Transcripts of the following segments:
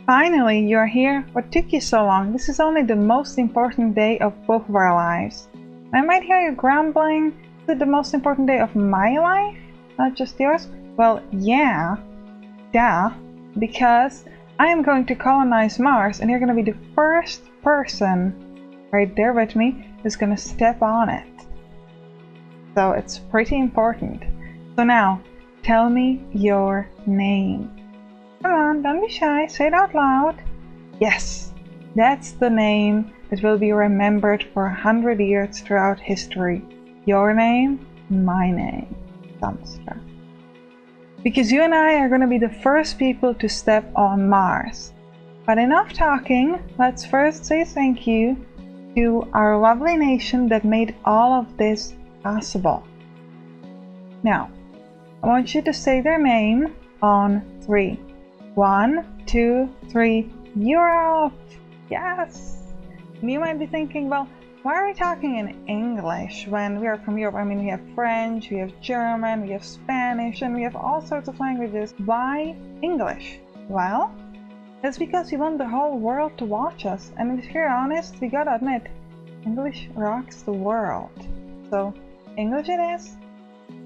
Finally, you're here. What took you so long? This is only the most important day of both of our lives. I might hear you grumbling. Is it the most important day of my life? Not just yours? Well, yeah. Duh. Because I am going to colonize Mars and you're going to be the first person right there with me who's going to step on it. So it's pretty important. So now, tell me your name. Come on, don't be shy, say it out loud. Yes, that's the name that will be remembered for 100 years throughout history. Your name, my name, Sampstra. Because you and I are going to be the first people to step on Mars. But enough talking, let's first say thank you to our lovely nation that made all of this possible. Now, I want you to say their name on 3. 1, 2, 3, Europe! Yes! And you might be thinking, well, why are we talking in English when we are from Europe? I mean, we have French, we have German, we have Spanish, and we have all sorts of languages. Why English? Well, that's because we want the whole world to watch us. And if you're honest, we gotta admit, English rocks the world. So, English it is.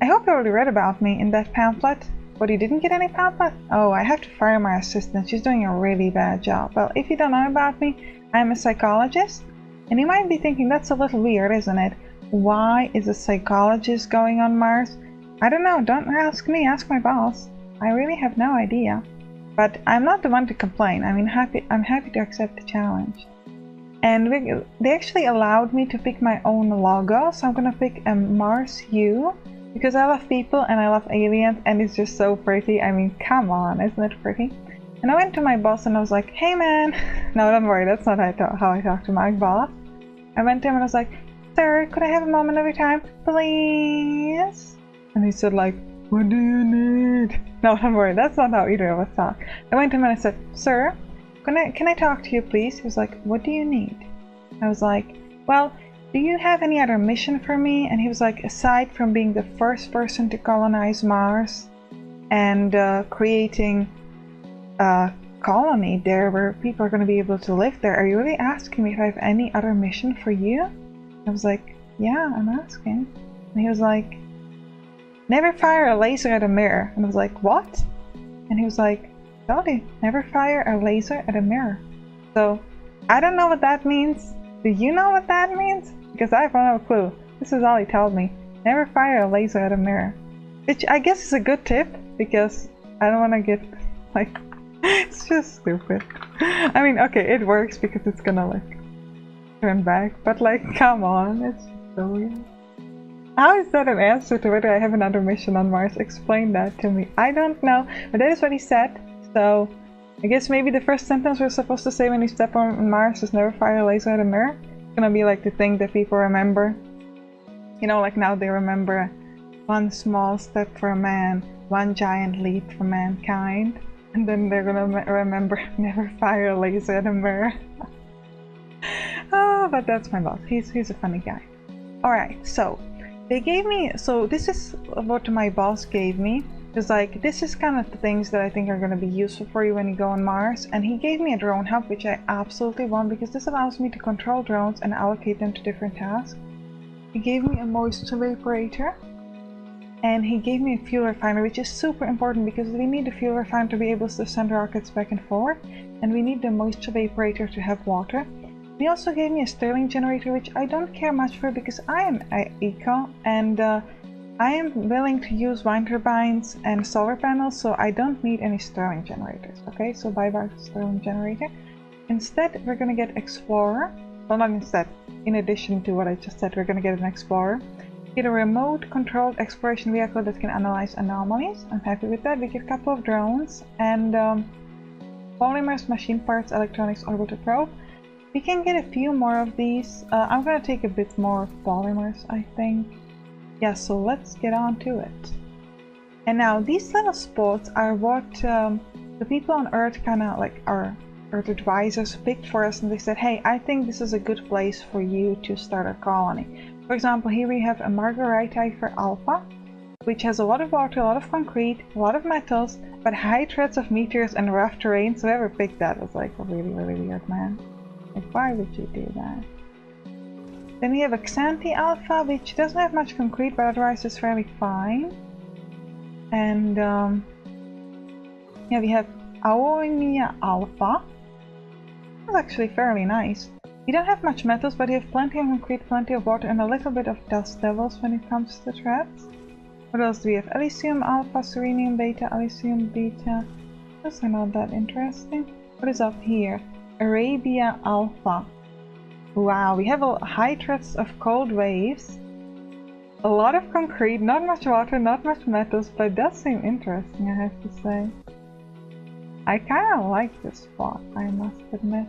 I hope you already read about me in that pamphlet. But you didn't get any pamphlet? Oh, I have to fire my assistant. She's doing a really bad job. Well, if you don't know about me, I'm a psychologist. And you might be thinking, that's a little weird, isn't it? Why is a psychologist going on Mars? I don't know. Don't ask me. Ask my boss. I really have no idea. But I'm not the one to complain. I'm happy to accept the challenge. And they actually allowed me to pick my own logo. So I'm going to pick a Mars U. Because I love people and I love aliens and it's just so pretty. I mean, come on, isn't it pretty? And I went to my boss and I was like, hey man, no, don't worry, that's not how I talk to my boss. I went to him and I was like, sir, could I have a moment of your time, please? And he said like, what do you need? No, don't worry, that's not how either of us talk. I went to him and I said, sir, can I talk to you please? He was like, what do you need? I was like, well, do you have any other mission for me? And he was like, aside from being the first person to colonize Mars and creating a colony there where people are going to be able to live there, are you really asking me if I have any other mission for you? I was like, yeah, I'm asking. And he was like, never fire a laser at a mirror. And I was like, what? And he was like, totally, never fire a laser at a mirror. So I don't know what that means. Do you know what that means? Because I have no clue. This is all he told me. Never fire a laser at a mirror. Which I guess is a good tip, because I don't want to get, like, it's just stupid. I mean, okay, it works because it's gonna, like, turn back, but, like, come on, it's so weird. How is that an answer to whether I have another mission on Mars? Explain that to me. I don't know, but that is what he said, so I guess maybe the first sentence we're supposed to say when we step on Mars is never fire a laser at a mirror. It's gonna be like the thing that people remember. You know, like now they remember one small step for a man, one giant leap for mankind. And then they're gonna remember never fire a laser at a mirror. Oh, but that's my boss. He's a funny guy. Alright, so they gave me, so this is what my boss gave me. It's like, this is kind of the things that I think are going to be useful for you when you go on Mars. And he gave me a drone hub, which I absolutely want because this allows me to control drones and allocate them to different tasks. He gave me a moisture evaporator. And he gave me a fuel refiner, which is super important because we need the fuel refiner to be able to send rockets back and forth. And we need the moisture evaporator to have water. He also gave me a Stirling generator, which I don't care much for because I am eco and I am willing to use wind turbines and solar panels, so I don't need any Stirling generators. Okay, so bye-bye Stirling generator. Instead, we're gonna get Explorer. Well, not instead. In addition to what I just said, we're gonna get an Explorer. Get a remote-controlled exploration vehicle that can analyze anomalies. I'm happy with that. We get a couple of drones and polymers, machine parts, electronics, orbiter probe. We can get a few more of these. I'm gonna take a bit more polymers, I think. Yeah, so let's get on to it. And now these little spots are what the people on Earth kind of like our Earth advisors picked for us, and they said, hey, I think this is a good place for you to start a colony. For example, here we have a Margarite for Alpha, which has a lot of water, a lot of concrete, a lot of metals, but high threats of meteors and rough terrain. So whoever picked that was like really, really weird, man. Like, why would you do that? Then we have a Xanthi Alpha, which doesn't have much concrete, but otherwise is fairly fine. And yeah, we have Aonia Alpha. That's actually fairly nice. We don't have much metals, but we have plenty of concrete, plenty of water, and a little bit of dust devils when it comes to threats. What else do we have? Elysium Alpha, Serenium Beta, Elysium Beta. Those are not that interesting. What is up here? Arabia Alpha. Wow, we have a high threats of cold waves. A lot of concrete, not much water, not much metals, but it does seem interesting, I have to say. I kind of like this spot, I must admit.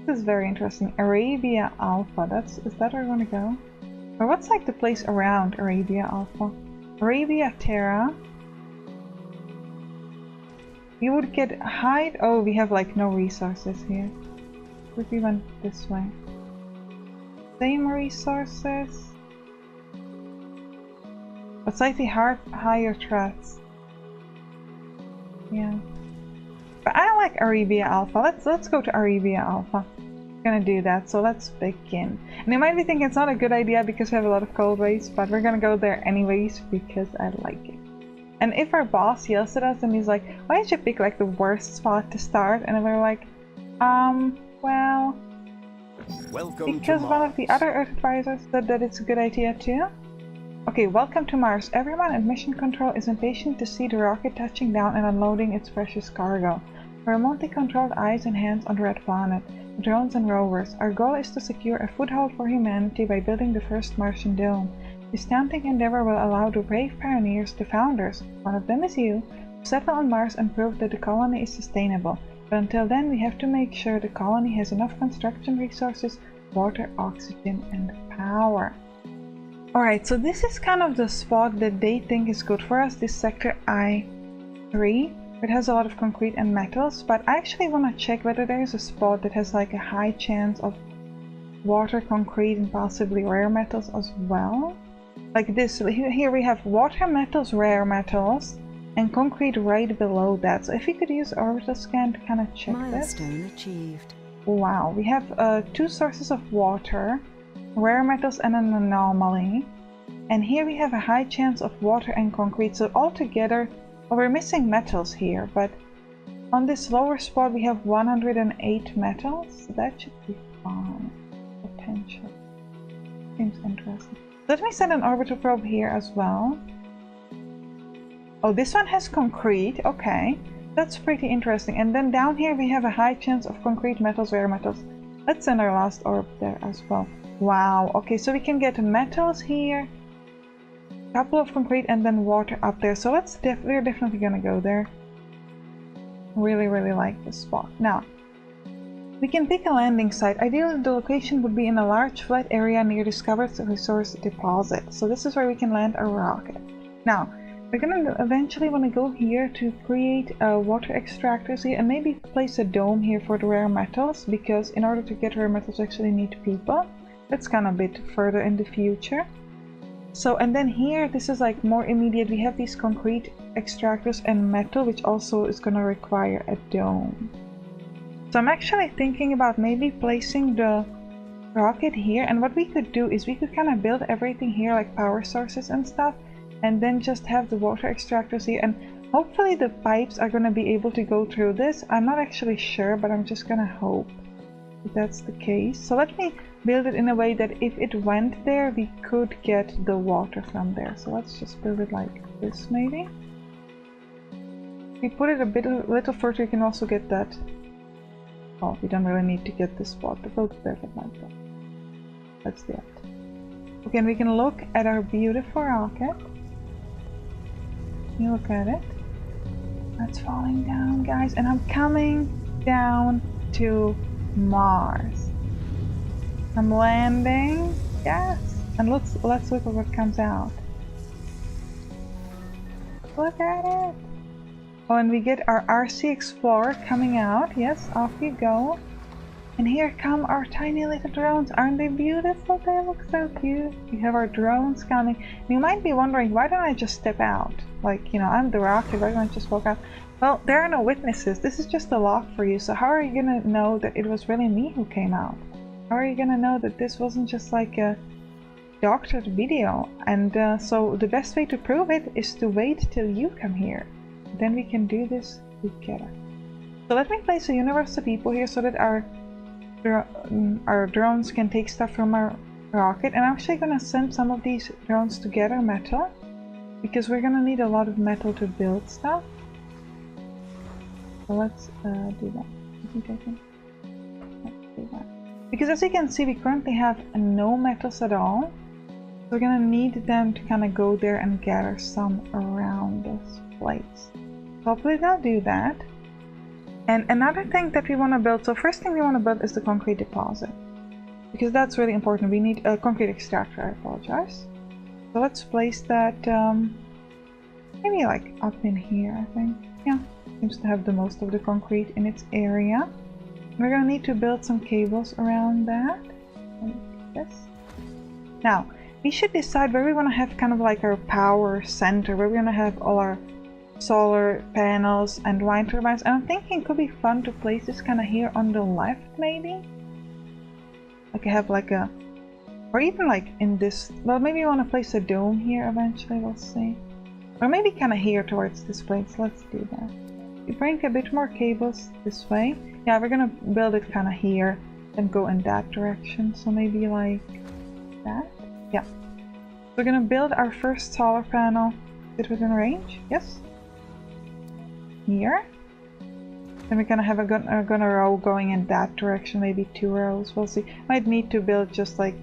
This is very interesting. Arabia Alpha, is that where I want to go? Or what's like the place around Arabia Alpha? Arabia Terra. We would get hide. Oh, we have like no resources here. What if we went this way? Same resources, but slightly higher threats. Yeah. But I like Arabia Alpha. Let's go to Arabia Alpha. We're gonna do that, so let's begin. And you might be thinking it's not a good idea because we have a lot of cold waves, but we're gonna go there anyways because I like it. And if our boss yells at us and he's like, why did you pick like the worst spot to start? And we're like, well, because one of the other Earth advisors said that it's a good idea too. Okay, welcome to Mars. Everyone at Mission Control is impatient to see the rocket touching down and unloading its precious cargo. For remotely controlled eyes and hands on the Red Planet, drones and rovers, our goal is to secure a foothold for humanity by building the first Martian dome. This daunting endeavor will allow the brave pioneers, the founders, one of them is you, to settle on Mars and prove that the colony is sustainable. But until then, we have to make sure the colony has enough construction resources, water, oxygen, and power. Alright, so this is kind of the spot that they think is good for us, this sector I-3. It has a lot of concrete and metals, but I actually want to check whether there is a spot that has like a high chance of water, concrete, and possibly rare metals as well. Like this, here we have water, metals, rare metals, and concrete right below that. So if you could use orbital scan to kind of check this. Milestone achieved. Wow, we have 2 sources of water, rare metals, and an anomaly. And here we have a high chance of water and concrete. So altogether, well, we're missing metals here, but on this lower spot we have 108 metals. So that should be fine. Potential. Seems interesting. Let me send an orbital probe here as well. Oh, this one has concrete. Okay, that's pretty interesting. And then down here we have a high chance of concrete, metals, rare metals. Let's send our last orb there as well. Wow. Okay, so we can get metals here, a couple of concrete, and then water up there. So we're definitely gonna go there. Really, really like this spot. Now, we can pick a landing site. Ideally, the location would be in a large flat area near discovered resource deposit. So this is where we can land our rocket. Now, we're gonna eventually want to go here to create water extractors here and maybe place a dome here for the rare metals, because in order to get rare metals we actually need people. That's kind of a bit further in the future. So, and then here, this is like more immediate. We have these concrete extractors and metal, which also is gonna require a dome. So I'm actually thinking about maybe placing the rocket here, and what we could do is we could kind of build everything here, like power sources and stuff, and then just have the water extractors here, and hopefully the pipes are going to be able to go through this. I'm not actually sure, but I'm just gonna hope that that's the case. So let me build it in a way that if it went there, we could get the water from there. So let's just build it like this maybe. If we put it a little further, you can also get that. Oh, we don't really need to get this spot. The boat's there like that. Let's do it. Okay, and we can look at our beautiful rocket. You look at it. That's falling down, guys. And I'm coming down to Mars. I'm landing. Yes. And let's look at what comes out. Look at it. Oh, and we get our RC Explorer coming out. Yes, off you go. And here come our tiny little drones. Aren't they beautiful? They look so cute. We have our drones coming. And you might be wondering, why don't I just step out? Like, you know, I'm the rocket, why don't I just walk out? Well, there are no witnesses. This is just a log for you. So how are you gonna know that it was really me who came out? How are you gonna know that this wasn't just like a doctored video? And so the best way to prove it is to wait till you come here. Then we can do this together. So let me place a universe of people here so that our drones can take stuff from our rocket. And I'm actually gonna send some of these drones to gather metal, because we're gonna need a lot of metal to build stuff. So let's do that. Let's do that. Because as you can see, we currently have no metals at all. So we're gonna need them to kind of go there and gather some around this place. Hopefully they'll do that. And another thing that we want to build, so first thing we want to build is the concrete deposit. Because that's really important. We need a concrete extractor, I apologize. So let's place that maybe like up in here, I think. Yeah, seems to have the most of the concrete in its area. We're gonna need to build some cables around that, like this. Now, we should decide where we want to have kind of like our power center, where we're gonna have all our solar panels and wind turbines. And I'm thinking it could be fun to place this kind of here on the left, maybe. Like I have like a, or even like in this, well, maybe you want to place a dome here eventually, we'll see. Or maybe kind of here towards this place. Let's do that. We bring a bit more cables this way. Yeah, we're gonna build it kind of here and go in that direction. So maybe like that. Yeah. We're gonna build our first solar panel. Is it within range? Yes. Here. Then we're gonna have a row going in that direction, maybe 2 rows. We'll see. Might need to build just like,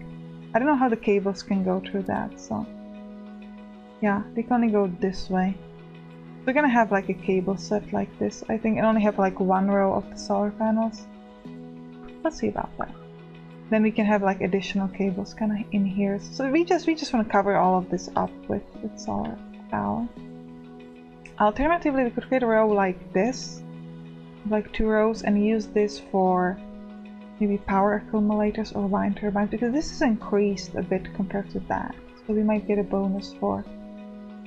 I don't know how the cables can go through that, so yeah, they can only go this way. We're gonna have like a cable set like this, I think, and only have like 1 row of the solar panels. Let's see about that. Then we can have like additional cables kind of in here. So we just want to cover all of this up with solar power. Alternatively, we could create a row like this, like 2 rows, and use this for maybe power accumulators or wind turbines, because this is increased a bit compared to that. So we might get a bonus for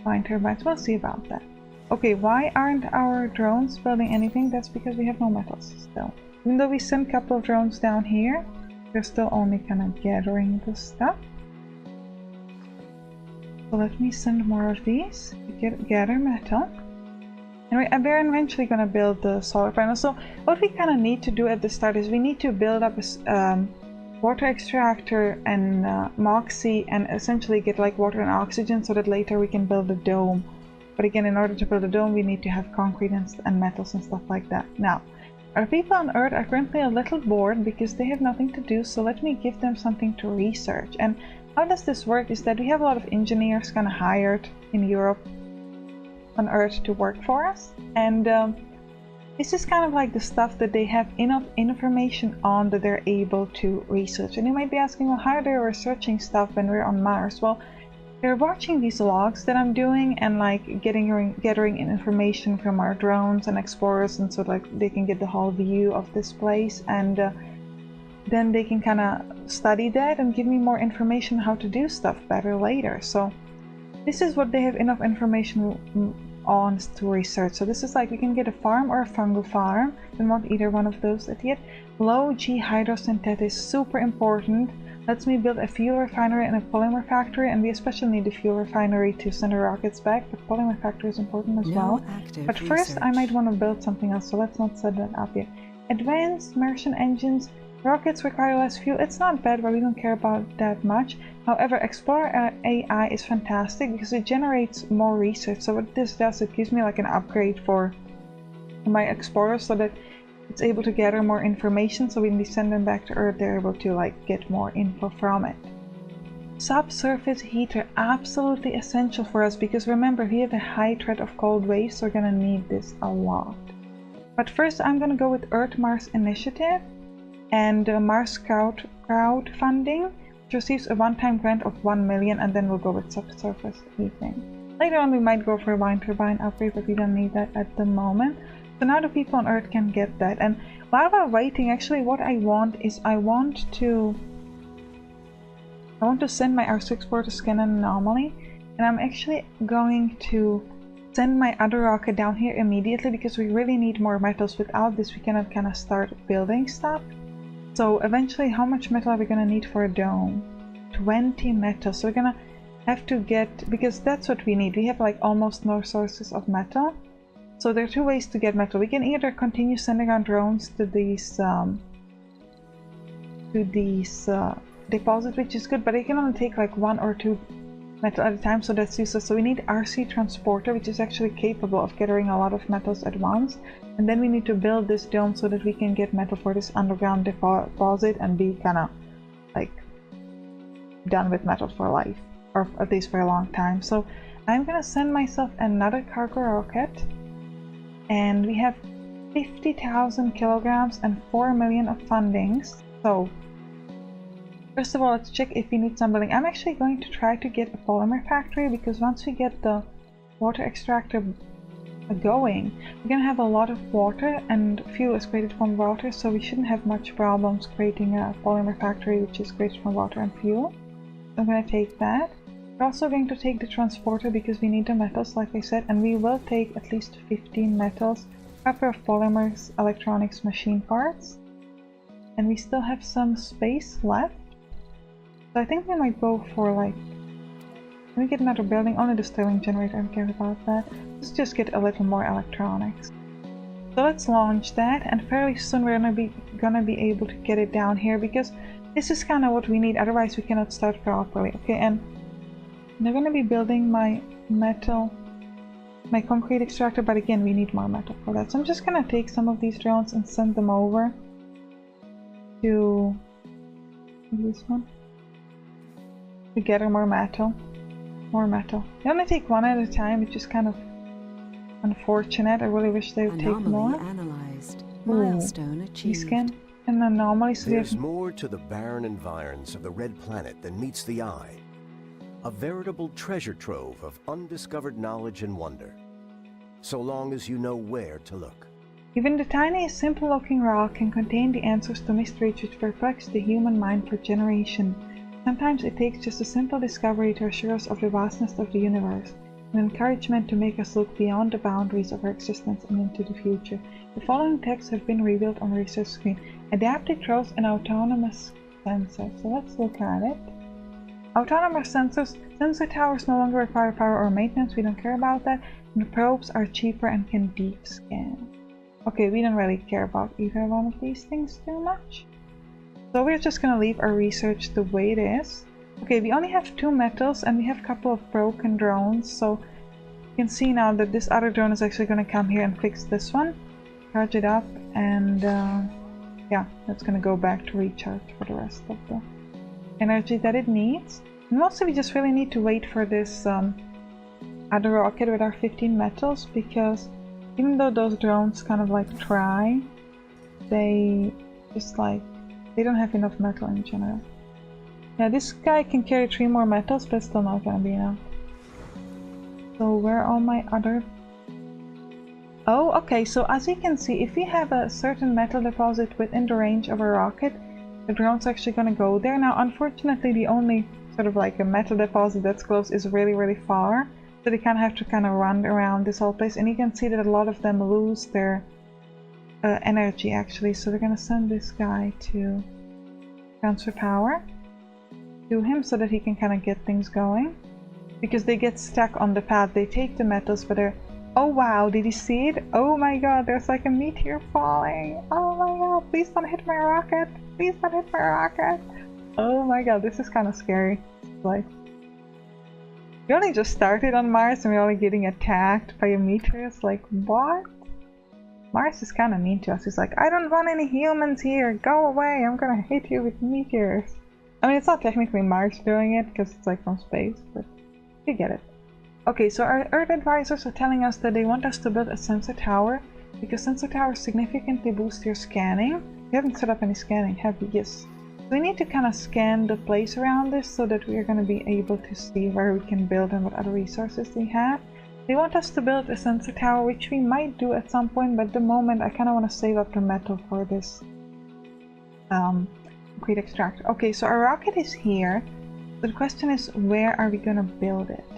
wind turbines. We'll see about that. Okay, why aren't our drones building anything? That's because we have no metals still. Even though we sent a couple of drones down here, they're still only kind of gathering the stuff. So let me send more of these to gather metal. And we're eventually going to build the solar panel. So what we kind of need to do at the start is we need to build up a water extractor and moxie, and essentially get like water and oxygen so that later we can build a dome. But again, in order to build a dome, we need to have concrete and metals and stuff like that. Now, our people on Earth are currently a little bored because they have nothing to do, so let me give them something to research. And how does this work is that we have a lot of engineers kind of hired in Europe on Earth to work for us, and this is kind of like the stuff that they have enough information on that they're able to research. And you might be asking, well, how are they researching stuff when we're on Mars? Well, they're watching these logs that I'm doing and like gathering information from our drones and explorers, and so like they can get the whole view of this place, and then they can kind of study that and give me more information how to do stuff better later. So this is what they have enough information on to research. So this is like we can get a farm or a fungal farm. Don't want either one of those yet. Low G hydrosynthesis, super important. Lets me build a fuel refinery and a polymer factory, and we especially need the fuel refinery to send our rockets back, but polymer factory is important as well. But first I might want to build something else, so let's not set that up yet. Advanced immersion engines. Rockets require less fuel. It's not bad, but we don't care about that much. However, Explorer AI is fantastic because it generates more research. So what this does, it gives me like an upgrade for my Explorer so that it's able to gather more information. So when we send them back to Earth, they're able to like get more info from it. Subsurface heater, absolutely essential for us because remember, we have a high threat of cold waves, so we're gonna need this a lot. But first I'm gonna go with Earth-Mars Initiative and Mars crowdfunding, which receives a one-time grant of 1 million, and then we'll go with subsurface heating. Later on we might go for a wind turbine upgrade, but we don't need that at the moment. So now the people on Earth can get that. And while we're waiting, actually what I want is I want to send my R2 explorer to scan an anomaly, and I'm actually going to send my other rocket down here immediately because we really need more metals. Without this we cannot kind of start building stuff. So eventually, how much metal are we gonna need for a dome? 20 metal. So we're gonna have to get, because that's what we need. We have like almost no sources of metal. So there are two ways to get metal. We can either continue sending our drones to these deposit, which is good, but it can only take like 1 or 2 metal at a time, so that's useless. So we need RC transporter, which is actually capable of gathering a lot of metals at once, and then we need to build this dome so that we can get metal for this underground deposit and be kind of like done with metal for life, or at least for a long time. So I'm gonna send myself another cargo rocket, and we have 50,000 kilograms and 4 million of fundings. So first of all, let's check if we need some building. I'm actually going to try to get a polymer factory, because once we get the water extractor going, we're going to have a lot of water, and fuel is created from water, so we shouldn't have much problems creating a polymer factory which is created from water and fuel. So I'm going to take that. We're also going to take the transporter because we need the metals, like I said, and we will take at least 15 metals, a couple of polymers, electronics, machine parts, and we still have some space left. So I think we might go for like, let me get another building. Only the Stirling generator, I don't care about that. Let's just get a little more electronics. So let's launch that, and fairly soon we're gonna be able to get it down here, because this is kind of what we need, otherwise we cannot start properly. Okay, and they're gonna be building my concrete extractor, but again we need more metal for that. So I'm just gonna take some of these drones and send them over to this one to gather more metal. They only take one at a time, which is kind of unfortunate. I really wish they would take more. Analyzed. Milestone achieved. Scan an anomaly. So there's more to the barren environs of the Red Planet than meets the eye. A veritable treasure trove of undiscovered knowledge and wonder, so long as you know where to look. Even the tiniest, simple-looking rock can contain the answers to mysteries which perplex the human mind for generations. Sometimes it takes just a simple discovery to assure us of the vastness of the universe, an encouragement to make us look beyond the boundaries of our existence and into the future. The following texts have been revealed on the research screen. Adaptive probes and autonomous sensors. So let's look at it. Autonomous sensors. Sensor towers no longer require power or maintenance. We don't care about that. And the probes are cheaper and can deep scan. Okay, we don't really care about either one of these things too much. So we're just gonna leave our research the way it is. Okay, we only have 2 metals and we have a couple of broken drones, so you can see now that this other drone is actually gonna come here and fix this one, charge it up, and yeah, that's gonna go back to recharge for the rest of the energy that it needs. And mostly we just really need to wait for this other rocket with our 15 metals, because even though those drones kind of like try, they just like, they don't have enough metal in general. Yeah, this guy can carry 3 more metals, but still not gonna be enough. So where are all my other... Oh, okay, so as you can see, if we have a certain metal deposit within the range of a rocket, the drone's actually gonna go there. Now, unfortunately, the only sort of like a metal deposit that's close is really, really far. So they kind of have to kind of run around this whole place. And you can see that a lot of them lose their energy, actually. So they're gonna send this guy to transfer power to him so that he can kind of get things going. Because they get stuck on the path. They take the metals, but they're... Oh wow, did you see it? Oh my god, there's like a meteor falling. Oh my god, please don't hit my rocket. Please don't hit my rocket. Oh my god, this is kind of scary. It's like, we only just started on Mars and we're only getting attacked by a meteor. It's like, what? Mars is kind of mean to us. He's like, I don't want any humans here. Go away. I'm gonna hit you with meteors. I mean, it's not technically Mars doing it because it's like from space, but you get it. Okay, so our Earth advisors are telling us that they want us to build a sensor tower because sensor towers significantly boost your scanning. We haven't set up any scanning, have we? Yes. So we need to kind of scan the place around this so that we are going to be able to see where we can build and what other resources we have. They want us to build a sensor tower, which we might do at some point, but at the moment I kind of want to save up the metal for this concrete extractor. Okay, so our rocket is here. So the question is, where are we going to build it?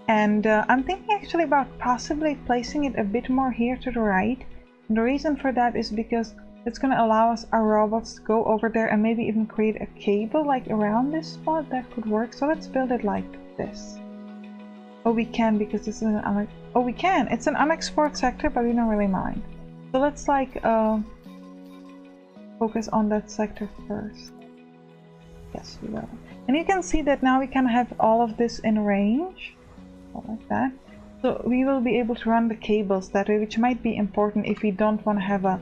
And I'm thinking actually about possibly placing it a bit more here to the right. And the reason for that is because it's going to allow us, our robots, to go over there and maybe even create a cable like around this spot. That could work. So let's build it like this. Oh, we can, because this is an oh, we can. It's an unexplored sector, but we don't really mind. So let's like focus on that sector first. Yes, we will. And you can see that now we can have all of this in range, like that. So we will be able to run the cables that way, which might be important if we don't want to have a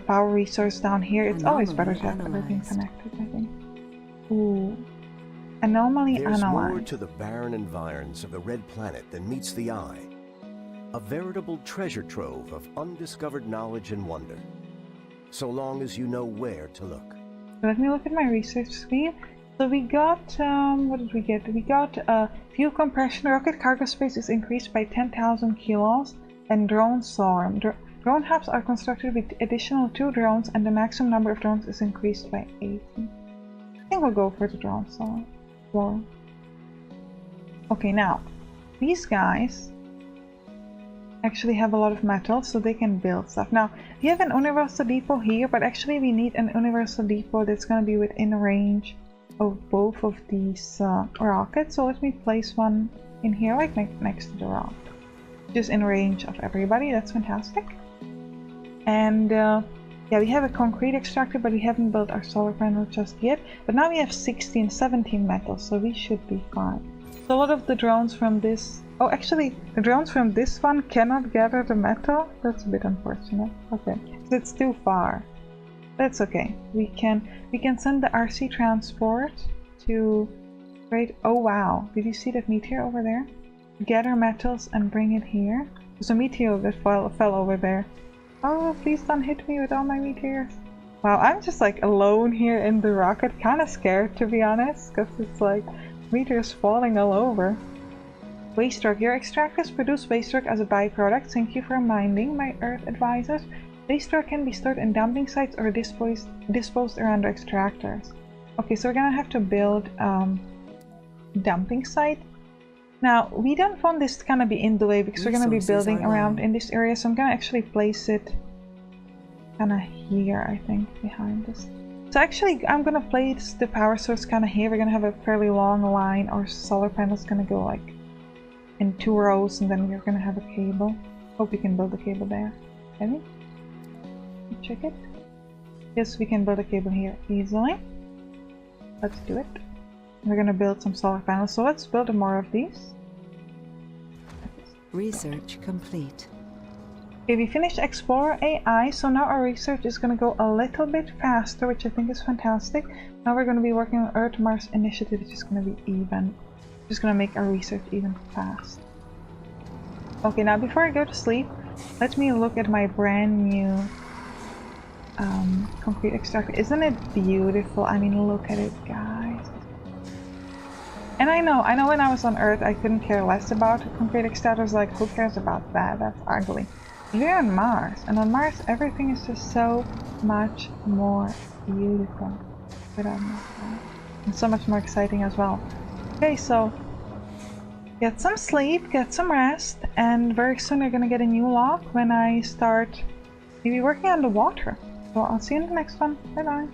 power resource down here. It's always better to have everything connected, I think. Ooh. Anomaly There's analyzed. more to the barren environs of the red planet than meets the eye. A veritable treasure trove of undiscovered knowledge and wonder. So long as you know where to look. Let me look at my research screen. So we got, what did we get? We got fuel compression. Rocket cargo space is increased by 10,000 kilos. And drone swarm. Drone hubs are constructed with additional 2 drones, and the maximum number of drones is increased by 80. I think we'll go for the drone swarm. Okay, now these guys actually have a lot of metal, so they can build stuff. Now we have an universal depot here, but actually we need an universal depot that's going to be within range of both of these rockets. So let me place one in here, like next to the rock, just in range of everybody. That's fantastic. And yeah, we have a concrete extractor, but we haven't built our solar panel just yet. But now we have 16, 17 metals, so we should be fine. So a lot of the drones from this... Oh, actually, the drones from this one cannot gather the metal. That's a bit unfortunate. Okay, so it's too far. That's okay. We can send the RC transport to create... Oh wow, did you see that meteor over there? Gather metals and bring it here. There's a meteor that fell over there. Oh, please don't hit me with all my meteors. Wow, I'm just like alone here in the rocket. Kind of scared, to be honest, because it's like meteors falling all over. Waste rock. Your extractors produce waste rock as a byproduct. Thank you for reminding my Earth advisors. Waste rock can be stored in dumping sites or disposed around the extractors. Okay, so we're gonna have to build dumping site. Now, we don't want this to kind of be in the way because we're going to be building around in this area, so I'm going to actually place it kind of here, I think, behind this. So actually, I'm going to place the power source kind of here. We're going to have a fairly long line. Our solar panel is going to go like in 2 rows, and then we're going to have a cable. Hope we can build a cable there. Can we? Check it. Yes, we can build a cable here easily. Let's do it. We're going to build some solar panels, so let's build more of these. Research complete. Okay, we finished Explorer AI, so now our research is going to go a little bit faster, which I think is fantastic. Now we're going to be working on Earth-Mars Initiative, which is going to be just going to make our research even fast. Okay, now before I go to sleep, let me look at my brand new concrete extractor. Isn't it beautiful? I mean, look at it, guys. And I know when I was on Earth I couldn't care less about concrete extractors, like who cares about that, that's ugly. We're on Mars, and on Mars everything is just so much more beautiful. And so much more exciting as well. Okay, so get some sleep, get some rest, and very soon you're gonna get a new lock when I start maybe working on the water. So I'll see you in the next one. Bye bye.